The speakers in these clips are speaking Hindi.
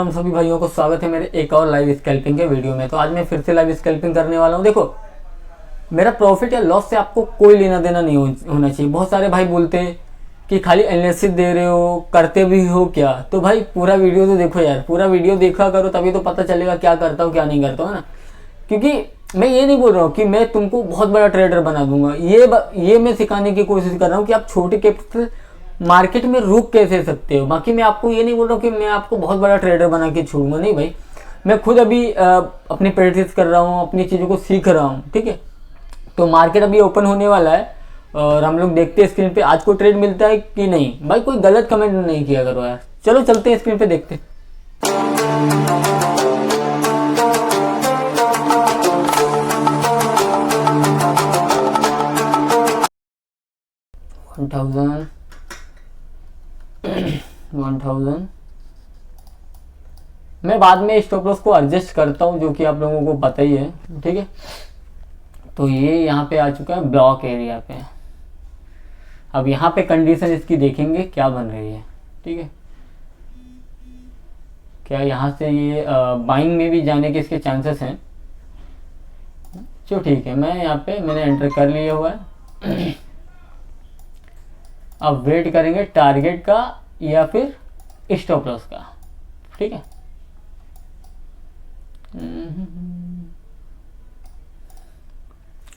राम सभी भाइयों को स्वागत है मेरे एक और लाइव स्कैल्पिंग के वीडियो में। तो आज मैं फिर से लाइव स्कैल्पिंग करने वाला हूं। देखो, मेरा प्रॉफिट या लॉस से आपको कोई लेना देना नहीं होना चाहिए। बहुत सारे भाई बोलते हैं कि खाली एनालिसिस दे रहे हो, करते भी हो क्या। तो भाई पूरा वीडियो तो देखो यार, पूरा वीडियो देखा करो, तभी तो पता चलेगा क्या करता हूँ क्या नहीं करता हूँ ना। क्योंकि मैं ये नहीं बोल रहा हूँ कि मैं तुमको बहुत बड़ा ट्रेडर बना दूंगा। ये मैं सिखाने की कोशिश कर रहा हूँ कि आप छोटे कैपिटल मार्केट में रुक कैसे सकते हो। बाकी मैं आपको ये नहीं बोल रहा हूँ कि मैं आपको बहुत बड़ा ट्रेडर बना के छोड़ूंगा, नहीं भाई। मैं खुद अभी अपनी प्रैक्टिस कर रहा हूँ, अपनी चीज़ों को सीख रहा हूँ, ठीक है। तो मार्केट अभी ओपन होने वाला है और हम लोग देखते हैं स्क्रीन पे आज को ट्रेड मिलता है कि नहीं। भाई कोई गलत कमेंट नहीं किया करो यार। चलो चलते हैं स्क्रीन पे देखते हैं। $1000 मैं बाद में स्टॉप लॉस को एडजस्ट करता हूँ, जो कि आप लोगों को पता ही है, ठीक है। तो ये यहाँ पे आ चुका है ब्लॉक एरिया पे। अब यहाँ पे कंडीशन इसकी देखेंगे क्या बन रही है, ठीक है। क्या यहाँ से ये बाइंग में भी जाने के इसके चांसेस हैं। चलो ठीक है, मैं यहाँ पे मैंने एंटर कर लिया हुआ है। अब वेट करेंगे टारगेट का या फिर स्टॉप लॉस का, ठीक है।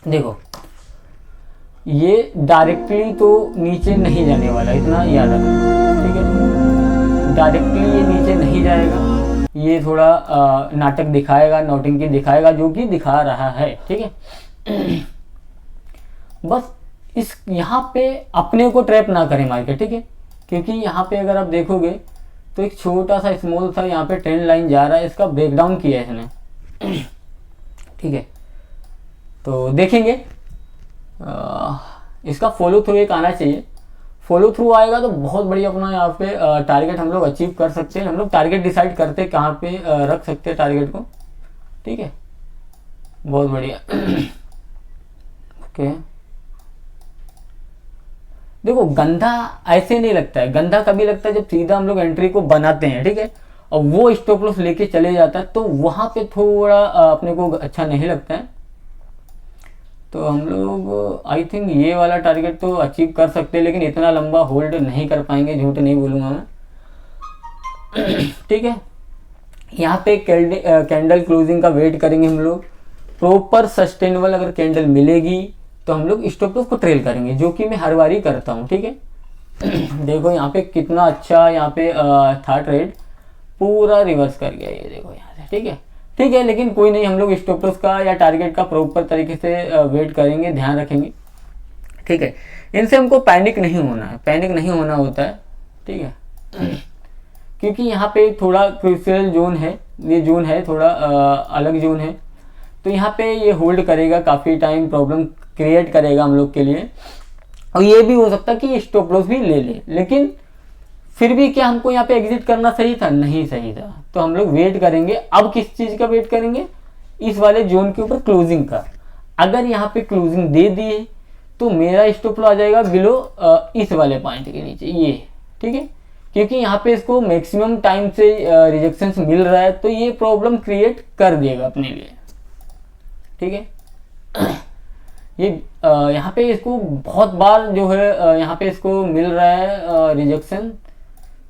देखो, ये डायरेक्टली तो नीचे नहीं जाने वाला, इतना याद रखना, ठीक है। डायरेक्टली ये नीचे नहीं जाएगा, ये थोड़ा नाटक दिखाएगा, नौटंकी दिखाएगा, जो कि दिखा रहा है, ठीक है। बस इस यहाँ पे अपने को ट्रैप ना करें मार्केट, ठीक है। क्योंकि यहाँ पे अगर आप देखोगे तो एक छोटा सा स्मॉल सा यहाँ पे ट्रेंड लाइन जा रहा है, इसका ब्रेकडाउन किया है इसने, ठीक है। तो देखेंगे इसका फॉलो थ्रू एक आना चाहिए। फॉलो थ्रू आएगा तो बहुत बढ़िया अपना यहाँ पे टारगेट हम लोग अचीव कर सकते हैं। हम लोग टारगेट डिसाइड करते हैं कहाँ पे रख सकते हैं टारगेट को, ठीक है। बहुत बढ़िया। ओके, देखो गंदा ऐसे नहीं लगता है। गंदा कभी लगता है जब सीधा हम लोग एंट्री को बनाते हैं, ठीक है, और वो स्टॉप लॉस लेके चले जाता है, तो वहां पे थोड़ा अपने को अच्छा नहीं लगता है। तो हम लोग आई थिंक ये वाला टारगेट तो अचीव कर सकते हैं, लेकिन इतना लंबा होल्ड नहीं कर पाएंगे, झूठ नहीं बोलूँगा मैं, ठीक है। यहाँ पे कैंडल क्लोजिंग का वेट करेंगे हम लोग। प्रॉपर सस्टेनेबल अगर कैंडल मिलेगी तो हम लोग स्टॉप लॉस को ट्रेल करेंगे, जो कि मैं हर बार ही करता हूँ, ठीक है। देखो यहाँ पे कितना अच्छा यहाँ पे था ट्रेड, पूरा रिवर्स कर गया ये, देखो यहाँ से, ठीक है। ठीक है, लेकिन कोई नहीं, हम लोग स्टॉप लॉस का या टारगेट का प्रॉपर तरीके से वेट करेंगे, ध्यान रखेंगे, ठीक है। इनसे हमको पैनिक नहीं होना है, पैनिक नहीं होना होता है, ठीक है। क्योंकि यहाँ पे थोड़ा क्रूशियल जोन है, ये जोन है थोड़ा अलग जोन है। तो यहाँ पे ये होल्ड करेगा काफ़ी टाइम, प्रॉब्लम क्रिएट करेगा हम लोग के लिए। और ये भी हो सकता है कि स्टॉप लॉस भी ले ले, लेकिन फिर भी क्या हमको यहाँ पे एग्जिट करना सही था? नहीं सही था। तो हम लोग वेट करेंगे। अब किस चीज़ का वेट करेंगे? इस वाले जोन के ऊपर क्लोजिंग का। अगर यहाँ पे क्लोजिंग दे दिए तो मेरा स्टॉप लॉस आ जाएगा बिलो इस वाले पॉइंट के नीचे, ये, ठीक है। क्योंकि यहाँ पे इसको मैक्सिमम टाइम से रिजेक्शंस मिल रहा है, तो ये प्रॉब्लम क्रिएट कर देगा अपने लिए, ठीक है। ये यहाँ पे इसको बहुत बार जो है यहाँ पे इसको मिल रहा है रिजेक्शन,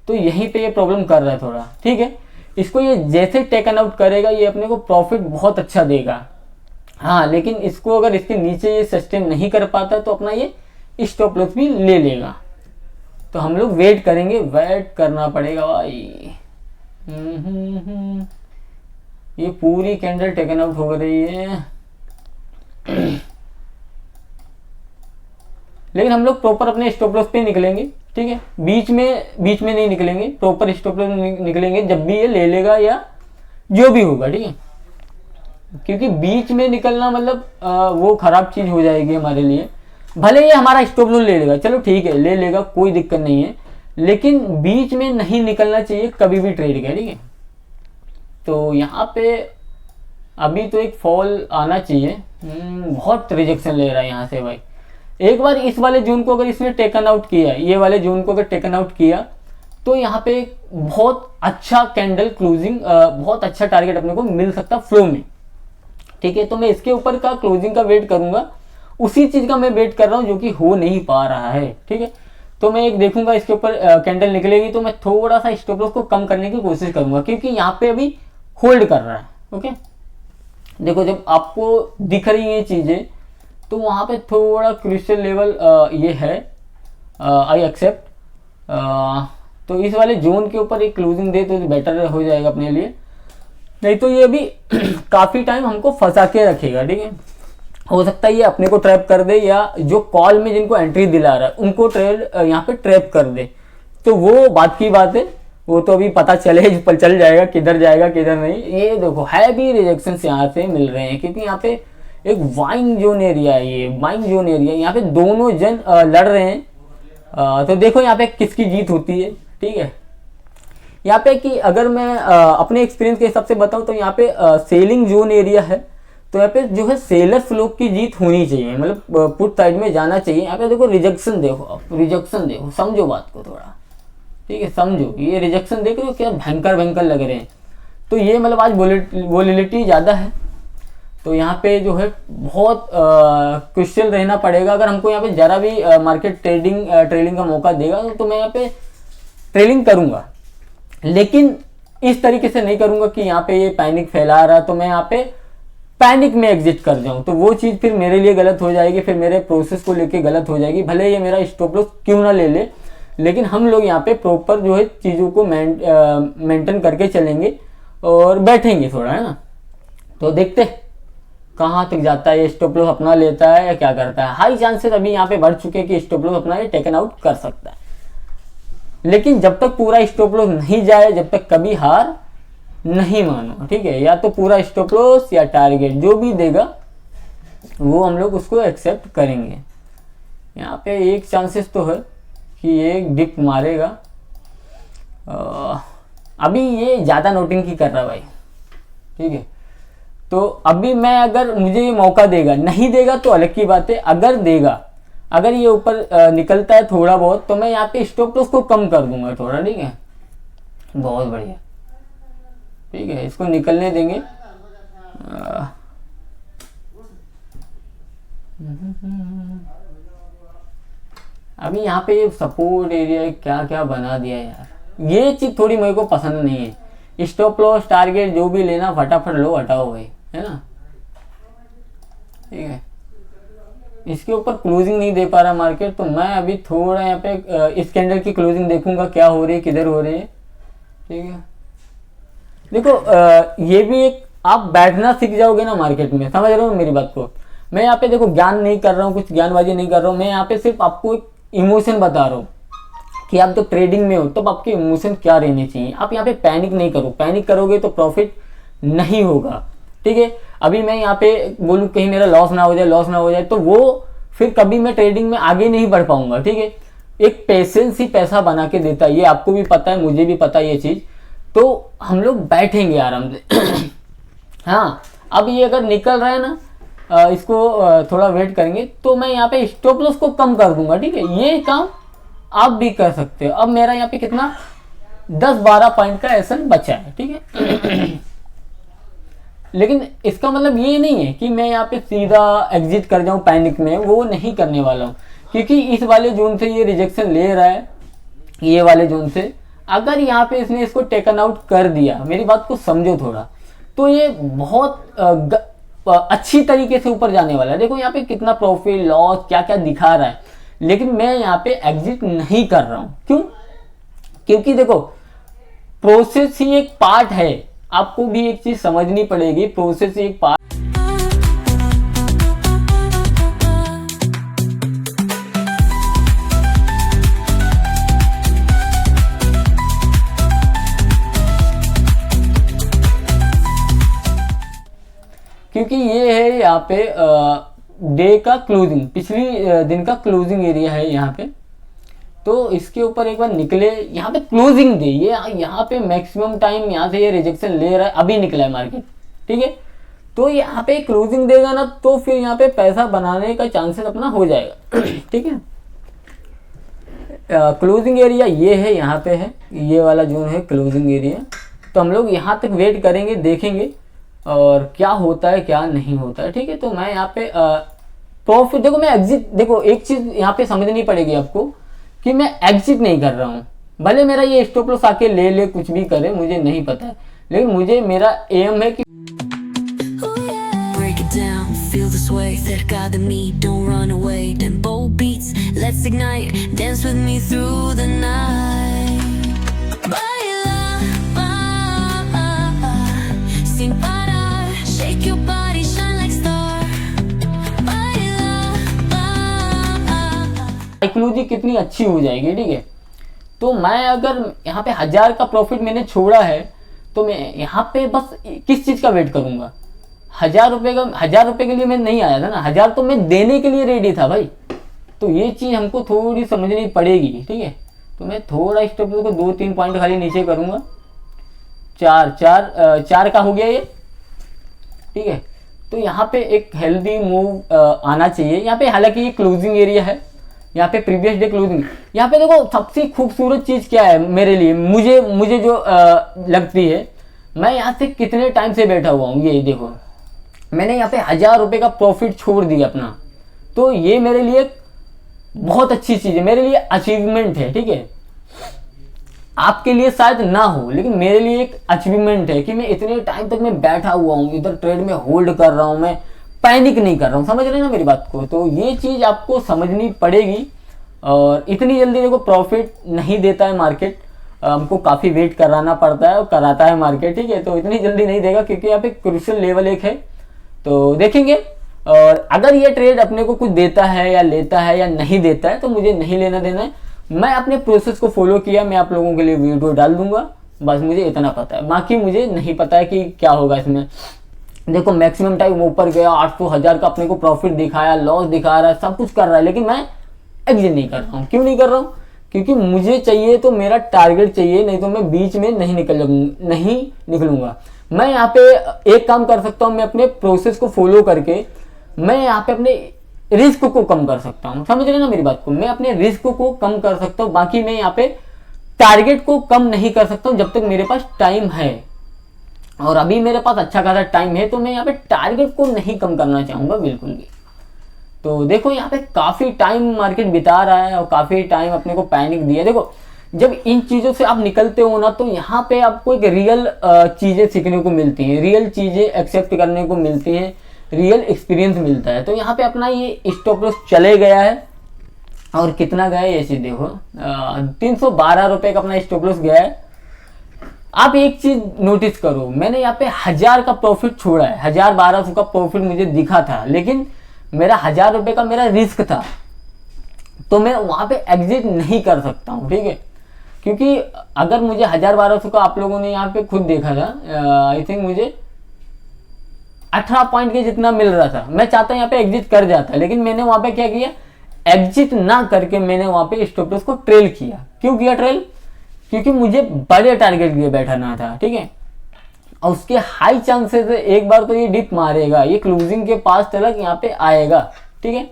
तो यहीं पे ये प्रॉब्लम कर रहा है थोड़ा, ठीक है। इसको ये जैसे टेकन आउट करेगा ये अपने को प्रॉफिट बहुत अच्छा देगा, हाँ। लेकिन इसको अगर इसके नीचे ये सस्टेन नहीं कर पाता तो अपना ये स्टॉप लॉस भी ले लेगा। तो हम लोग वेट करेंगे, वेट करना पड़ेगा भाई। ये पूरी कैंडल टेकन आउट हो रही है, लेकिन हम लोग प्रॉपर अपने स्टॉप लॉस पे निकलेंगे, ठीक है। बीच में नहीं निकलेंगे, प्रॉपर स्टॉप लॉस निकलेंगे जब भी ये ले लेगा या जो भी होगा, ठीक है। क्योंकि बीच में निकलना मतलब वो खराब चीज हो जाएगी हमारे लिए। भले ये हमारा स्टॉप लॉस ले लेगा, चलो ठीक है, ले लेगा, कोई दिक्कत नहीं है, लेकिन बीच में नहीं निकलना चाहिए कभी भी ट्रेड का, ठीक है। तो यहाँ पे अभी तो एक फॉल आना चाहिए। बहुत रिजेक्शन ले रहा है यहाँ से भाई। एक बार इस वाले जोन को अगर इसने टेकन आउट किया, ये वाले जोन को अगर टेकन आउट किया तो यहाँ पे बहुत अच्छा कैंडल क्लोजिंग, बहुत अच्छा टारगेट अपने को मिल सकता फ्लो में, ठीक है। तो मैं इसके ऊपर का क्लोजिंग का वेट करूंगा, उसी चीज का मैं वेट कर रहा हूँ जो कि हो नहीं पा रहा है, ठीक है। तो मैं एक देखूंगा इसके ऊपर कैंडल निकलेगी तो मैं थोड़ा सा स्टॉप लॉस को कम करने की कोशिश करूंगा, क्योंकि यहाँ पे अभी होल्ड कर रहा है। ओके, देखो जब आपको दिख रही है चीजें तो वहां पे थोड़ा क्रिस्टल लेवल ये है, आई एक्सेप्ट। तो इस वाले जोन के ऊपर एक क्लोजिंग दे तो बेटर हो जाएगा अपने लिए, नहीं तो ये अभी काफी टाइम हमको फंसा के रखेगा, ठीक है। हो सकता है ये अपने को ट्रैप कर दे, या जो कॉल में जिनको एंट्री दिला रहा है उनको ट्रेड यहाँ पे ट्रैप कर दे, तो वो बात की बात है, वो तो अभी पता चल जाएगा किधर जाएगा किधर नहीं। ये देखो है भी रिजेक्शन यहाँ से मिल रहे हैं, क्योंकि यहाँ पे एक वाइंग जोन एरिया है, ये वाइंग जोन एरिया, यहाँ पे दोनों जन लड़ रहे हैं। तो देखो यहाँ पे किसकी जीत होती है, ठीक है। यहाँ पे कि अगर मैं अपने एक्सपीरियंस के हिसाब से बताऊं तो यहाँ पे सेलिंग जोन एरिया है, तो यहाँ पे जो है सेलर्स लोग की जीत होनी चाहिए, मतलब पुट साइड में जाना चाहिए। यहाँ पे देखो रिजेक्शन देखो, अब रिजेक्शन देखो, समझो बात को थोड़ा, ठीक है, समझो। ये रिजेक्शन देख रहे हो क्या भयंकर भयंकर लग रहे हैं, तो ये मतलब आज वोलेटिलिटी ज़्यादा है, तो यहाँ पे जो है बहुत क्रिस्टल रहना पड़ेगा। अगर हमको यहाँ पे जरा भी मार्केट ट्रेडिंग का मौका देगा तो मैं यहाँ पे ट्रेडिंग करूँगा, लेकिन इस तरीके से नहीं करूँगा कि यहाँ पे ये पैनिक फैला रहा तो मैं यहाँ पे पैनिक में एग्जिट कर जाऊँ, तो वो चीज़ फिर मेरे लिए गलत हो जाएगी, फिर मेरे प्रोसेस को लेके गलत हो जाएगी। भले ये मेरा स्टॉप लॉस क्यों ना ले ले, लेकिन हम लोग यहाँ पे प्रॉपर जो है चीज़ों को मेंटेन करके चलेंगे और बैठेंगे थोड़ा, है ना। तो देखते कहाँ तक जाता है, ये स्टॉप लॉस अपना लेता है या क्या करता है। हाई चांसेस अभी यहाँ पे बढ़ चुके हैं कि स्टॉप लॉस अपना ये टेकन आउट कर सकता है, लेकिन जब तक पूरा स्टॉप लॉस नहीं जाए जब तक कभी हार नहीं मानो, ठीक है। या तो पूरा स्टॉप लॉस या टारगेट जो भी देगा वो हम लोग उसको एक्सेप्ट करेंगे। यहाँ पे एक चांसेस तो है कि ये डिप मारेगा, अभी ये ज़्यादा नोटिंग की कर रहा भाई, ठीक है। तो अभी मैं अगर मुझे ये मौका देगा, नहीं देगा तो अलग की बात है, अगर देगा, अगर ये ऊपर निकलता है थोड़ा बहुत तो मैं यहाँ पे स्टॉप लॉस को कम कर दूंगा थोड़ा, ठीक है। बहुत बढ़िया, ठीक है, इसको निकलने देंगे। अभी यहाँ पे सपोर्ट एरिया क्या क्या बना दिया यार, ये चीज थोड़ी मेरे को पसंद नहीं है। स्टॉप लॉस टारगेट जो भी लेना फटाफट लो, हटाओ भाई, है ना, ठीक है। इसके ऊपर क्लोजिंग नहीं दे पा रहा मार्केट, तो मैं अभी थोड़ा यहाँ पे इस कैंडल की क्लोजिंग देखूंगा क्या हो रही है, किधर हो रही है, ठीक है। देखो ये भी एक आप बैठना सीख जाओगे ना मार्केट में, समझ रहे हो मेरी बात को। मैं यहाँ पे देखो ज्ञान नहीं कर रहा हूँ, कुछ ज्ञानबाजी नहीं कर रहा हूँ, मैं यहाँ पे सिर्फ आपको एक इमोशन बता रहा हूँ कि आप जब ट्रेडिंग में हो तब आपके इमोशन क्या रहने चाहिए। आप यहाँ पे पैनिक नहीं करो, पैनिक करोगे तो प्रॉफिट नहीं होगा, ठीक है। अभी मैं यहाँ पे बोलूँ कहीं मेरा लॉस ना हो जाए तो वो फिर कभी मैं ट्रेडिंग में आगे नहीं बढ़ पाऊंगा, ठीक है। एक पेशेंस ही पैसा बना के देता है, ये आपको भी पता है, मुझे भी पता है ये चीज। तो हम लोग बैठेंगे आराम से हाँ, अब ये अगर निकल रहा है ना, इसको थोड़ा वेट करेंगे, तो मैं यहाँ पे स्टॉप लॉस को कम कर दूंगा, ठीक है। ये काम आप भी कर सकते हो। अब मेरा यहाँ पे कितना 10-12 पॉइंट का एसन बचा है, ठीक है लेकिन इसका मतलब ये नहीं है कि मैं यहाँ पे सीधा एग्जिट कर जाऊं पैनिक में, वो नहीं करने वाला हूँ, क्योंकि इस वाले जोन से ये रिजेक्शन ले रहा है, ये वाले जोन से अगर यहाँ पे इसने इसको टेकन आउट कर दिया, मेरी बात को समझो थोड़ा, तो ये बहुत अच्छी तरीके से ऊपर जाने वाला है। देखो यहाँ पे कितना प्रॉफिट लॉस क्या क्या दिखा रहा है, लेकिन मैं यहाँ पे एग्जिट नहीं कर रहा हूँ। क्यों? क्योंकि देखो प्रोसेस ही एक पार्ट है, आपको भी एक चीज समझनी पड़ेगी, प्रोसेस ही एक पार्ट। क्योंकि ये है यहाँ पे डे का क्लोजिंग, पिछली दिन का क्लोजिंग एरिया है यहाँ पे, तो इसके ऊपर एक बार निकले, यहाँ पे क्लोजिंग दे, ये यहाँ पे मैक्सिमम टाइम यहाँ से ये रिजेक्शन ले रहा है, अभी निकला है मार्केट, ठीक है। तो यहाँ पे क्लोजिंग देगा ना, तो फिर यहाँ पे पैसा बनाने का चांसेस अपना हो जाएगा ठीक है। क्लोजिंग एरिया ये है, यहाँ पे है, ये वाला जोन है क्लोजिंग एरिया। तो हम लोग यहाँ तक वेट करेंगे, देखेंगे और क्या होता है क्या नहीं होता है, ठीक है। तो मैं यहाँ पे प्रॉफिट, देखो मैं एग्जिट, देखो एक चीज़ यहाँ पे समझनी पड़ेगी आपको कि मैं एग्जिट नहीं कर रहा हूँ। भले मेरा ये स्टॉप लॉस आके ले ले, कुछ भी करे, मुझे नहीं पता है, लेकिन मुझे मेरा एम है कि down, feel the sway, cerca de mí, don't run away. Tempo beats, let's ignite, dance with me through the night. Baila, sin parar, shake your body, shine like star. Baila, psychology कितनी अच्छी हो जाएगी, ठीक है। तो मैं अगर यहाँ पे 1000 का प्रॉफिट मैंने छोड़ा है, तो मैं यहाँ पे बस किस चीज़ का वेट करूँगा? 1000 रुपये का, 1000 रुपये के लिए मैं नहीं आया था ना, 1000 तो मैं देने के लिए रेडी था भाई। तो ये चीज़ हमको थोड़ी समझनी पड़ेगी, ठीक है। तो मैं थोड़ा स्टॉप लॉस को 2-3 पॉइंट खाली नीचे करूँगा। 4 का हो गया ये, ठीक है। तो यहाँ पे एक हेल्दी मूव आना चाहिए यहाँ पे। हालांकि ये क्लोजिंग एरिया है, यहाँ पे प्रीवियस डे क्लोजिंग। यहाँ पे देखो सबसे खूबसूरत चीज़ क्या है मेरे लिए, मुझे जो लगती है, मैं यहाँ से कितने टाइम से बैठा हुआ हूँ। ये देखो, मैंने यहाँ पे 1000 रुपये का प्रॉफिट छोड़ दिया अपना। तो ये मेरे लिए बहुत अच्छी चीज़ है, मेरे लिए अचीवमेंट है, ठीक है। आपके लिए शायद ना हो, लेकिन मेरे लिए एक अचीवमेंट है कि मैं इतने टाइम तक मैं बैठा हुआ हूँ, इधर ट्रेड में होल्ड कर रहा हूँ, मैं पैनिक नहीं कर रहा हूँ। समझ रहे हैं ना मेरी बात को? तो ये चीज़ आपको समझनी पड़ेगी। और इतनी जल्दी देखो प्रॉफिट नहीं देता है मार्केट, हमको काफ़ी वेट कराना पड़ता है और कराता है मार्केट, ठीक है। तो इतनी जल्दी नहीं देगा, क्योंकि यहाँ पे क्रूशियल लेवल एक है, तो देखेंगे। और अगर ये ट्रेड अपने को कुछ देता है या लेता है या नहीं देता है, तो मुझे नहीं लेना देना है। मैं अपने प्रोसेस को फॉलो किया, मैं आप लोगों के लिए वीडियो डाल दूंगा, बस मुझे इतना पता है। बाकी मुझे नहीं पता है कि क्या होगा इसमें। देखो मैक्सिमम टाइम ऊपर गया, 800 1000 का अपने को प्रॉफिट दिखाया, लॉस दिखा रहा है, सब कुछ कर रहा है, लेकिन मैं एग्जिट नहीं कर रहा हूँ। क्यों नहीं कर रहा हूँ? क्योंकि मुझे चाहिए तो मेरा टारगेट चाहिए, नहीं तो मैं बीच में नहीं निकलूंगा। मैं यहाँ पे एक काम कर सकता हूँ, मैं अपने प्रोसेस को फॉलो करके मैं यहाँ पे अपने रिस्क को कम कर सकता हूँ। समझ रहे ना मेरी बात को? मैं अपने रिस्क को कम कर सकता हूँ। बाकी मैं यहाँ पे टारगेट को कम नहीं कर सकता हूँ जब तक मेरे पास टाइम है। और अभी मेरे पास अच्छा खासा टाइम है, तो मैं यहाँ पे टारगेट को नहीं कम करना चाहूँगा बिल्कुल भी। तो देखो यहाँ पे काफ़ी टाइम मार्केट बिता रहा है और काफ़ी टाइम अपने को पैनिक दिया। देखो जब इन चीज़ों से आप निकलते हो ना, तो यहाँ पे आपको एक रियल चीज़ें सीखने को मिलती हैं, रियल चीज़ें एक्सेप्ट करने को मिलती हैं, रियल एक्सपीरियंस मिलता है। तो यहाँ पे अपना ये स्टॉप लॉस चले गया है, और कितना गया है ऐसे देखो, 312 रुपये का अपना स्टॉप लॉस गया है। आप एक चीज़ नोटिस करो, मैंने यहाँ पे 1000 का प्रॉफिट छोड़ा है, 1000-1200 का प्रॉफिट मुझे दिखा था, लेकिन मेरा 1000 रुपये का मेरा रिस्क था, तो मैं वहाँ पे एग्जिट नहीं कर सकता हूँ, ठीक है। क्योंकि अगर मुझे 1000-1200 का, आप लोगों ने यहाँ पे खुद देखा था, आई थिंक मुझे 18 पॉइंट के जितना मिल रहा था, मैं चाहता यहाँ पे एग्जिट कर जाता, लेकिन मैंने वहाँ पे क्या किया, एग्जिट ना करके मैंने वहाँ पे स्टॉप लॉस को ट्रेल किया। क्यों किया ट्रेल? क्योंकि मुझे बड़े टारगेट लिए बैठाना था, ठीक है। और उसके हाई चांसेस है एक बार तो ये डिप मारेगा, ये क्लोजिंग के पास तक यहाँ पे आएगा, ठीक है।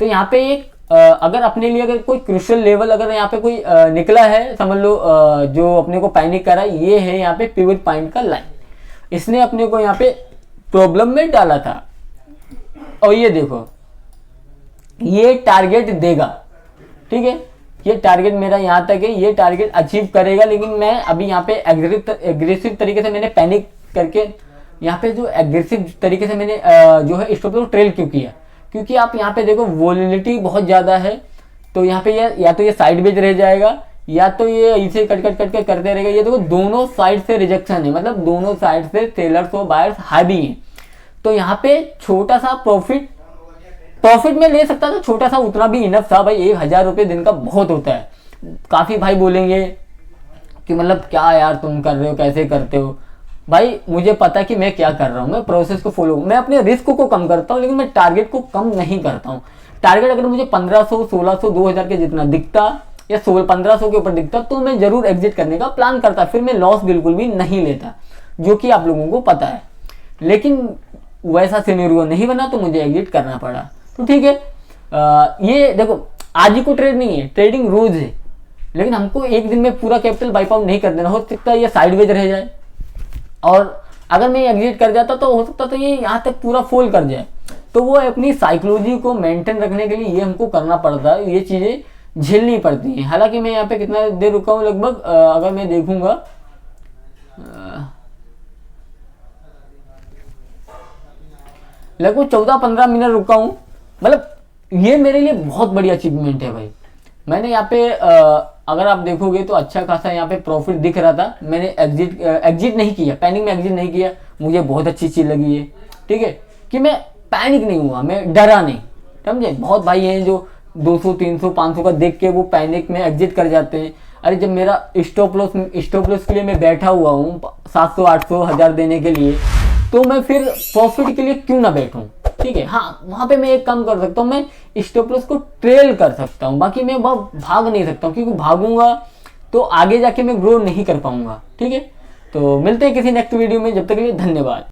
तो यहाँ पे एक अगर अपने लिए अगर कोई क्रूशियल लेवल अगर यहाँ पे कोई निकला है, समझ लो जो अपने को पैनिक करा, ये है यहाँ पे पिवट पॉइंट का लाइन, इसने अपने को यहाँ पे प्रॉब्लम में डाला था। और ये देखो ये टारगेट देगा, ठीक है, ये टारगेट मेरा यहाँ तक है, ये टारगेट अचीव करेगा। लेकिन मैं अभी यहाँ पे एग्रेसिव तरीके से मैंने पैनिक करके यहाँ पे जो एग्रेसिव तरीके से मैंने जो है स्टॉप लॉस ट्रेल क्यों किया, क्योंकि आप यहाँ पे देखो वोलेटिलिटी बहुत ज़्यादा है। तो यहाँ पे या तो ये साइडवेज रह जाएगा, या तो ये इसे कट के करते रहेगा। ये देखो दोनों साइड से रिजेक्शन है, मतलब दोनों साइड से सेलर्स और बायर्स हावी हैं। तो यहाँ पे छोटा सा प्रॉफिट में ले सकता था, छोटा सा, उतना भी इनफ था भाई। 1000 रुपये दिन का बहुत होता है। काफ़ी भाई बोलेंगे कि मतलब क्या यार तुम कर रहे हो, कैसे करते हो भाई? मुझे पता कि मैं क्या कर रहा हूँ, मैं प्रोसेस को फॉलो, मैं अपने रिस्क को कम करता हूँ, लेकिन मैं टारगेट को कम नहीं करता हूँ। टारगेट अगर मुझे 1500, 1600, 2000 के जितना दिखता या 1500 के ऊपर दिखता, तो मैं जरूर एग्जिट करने का प्लान करता, फिर मैं लॉस बिल्कुल भी नहीं लेता, जो कि आप लोगों को पता है। लेकिन वैसा सिनेरियो नहीं बना, तो मुझे एग्जिट करना पड़ा। तो ठीक है, ये देखो आज ही को ट्रेड नहीं है, ट्रेडिंग रोज है, लेकिन हमको एक दिन में पूरा कैपिटल वाइप आउट नहीं कर देना। हो सकता है ये साइडवेज रह जाए, और अगर मैं एग्जिट कर जाता तो हो सकता था ये यहाँ तक पूरा फॉल कर जाए। तो वो अपनी साइकोलॉजी को मेंटेन रखने के लिए ये हमको करना पड़ता है, ये चीज़ें झेलनी पड़ती हैं। हालांकि मैं यहाँ पे कितना देर रुका हूँ, लगभग अगर मैं देखूंगा लगभग 14-15 मिनट रुका हूँ। मतलब ये मेरे लिए बहुत बड़ी अचीवमेंट है भाई। मैंने यहाँ पे अगर आप देखोगे तो अच्छा खासा यहाँ पे प्रॉफिट दिख रहा था। मैंने एग्जिट नहीं किया, पैनिक में एग्जिट नहीं किया। मुझे बहुत अच्छी चीज़ लगी है, ठीक है, कि मैं पैनिक नहीं हुआ, मैं डरा नहीं, समझे। बहुत भाई हैं जो 200, 300, 500 का देख के वो पैनिक में एग्जिट कर जाते हैं। अरे जब मेरा स्टॉप लॉस के लिए मैं बैठा हुआ हूँ 700, 800, 1000 देने के लिए, तो मैं फिर प्रॉफिट के लिए क्यों ना बैठूं, ठीक है। हाँ, वहां पे मैं एक काम कर सकता हूँ, मैं स्टॉप लॉस को ट्रेल कर सकता हूँ, बाकी मैं वह भाग नहीं सकता हूँ, क्योंकि भागूंगा तो आगे जाके मैं ग्रो नहीं कर पाऊंगा, ठीक है। तो मिलते हैं किसी नेक्स्ट वीडियो में, जब तक के लिए धन्यवाद।